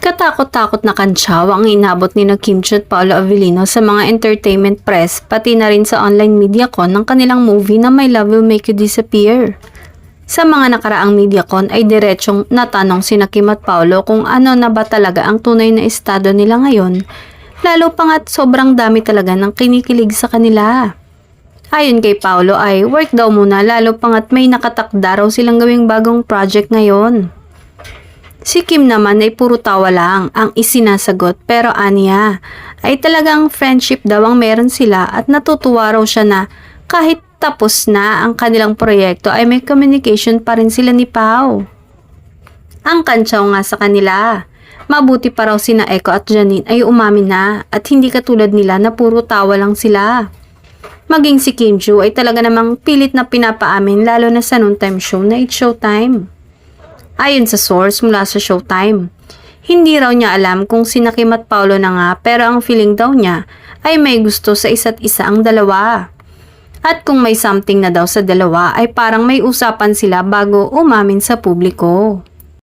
Katakot-takot na kantsaw ang inabot ni na Kim Chiu at Paolo Avellino sa mga entertainment press pati na rin sa online media con ng kanilang movie na My Love Will Make You Disappear. Sa mga nakaraang media con ay diretsong natanong sina Kim at Paolo kung ano na ba talaga ang tunay na estado nila ngayon, lalo pa nga't sobrang dami talaga ng kinikilig sa kanila. Ayon kay Paolo ay work daw muna lalo pa nga't may nakatakda raw silang gawing bagong project ngayon. Si Kim naman ay puro tawa lang ang isinasagot pero aniya ay talagang friendship daw ang meron sila at natutuwa raw siya na kahit tapos na ang kanilang proyekto ay may communication pa rin sila ni Pao. Ang kantsaw nga sa kanila, mabuti pa raw sina Echo at Janine ay umamin na at hindi katulad nila na puro tawa lang sila. Maging si Kim Chiu ay talaga namang pilit na pinapaamin lalo na sa noontime show na It's Showtime. Ayon sa source mula sa Showtime, hindi raw niya alam kung sina Kim at Paolo na nga pero ang feeling daw niya ay may gusto sa isa't isa ang dalawa. At kung may something na daw sa dalawa ay parang may usapan sila bago umamin sa publiko.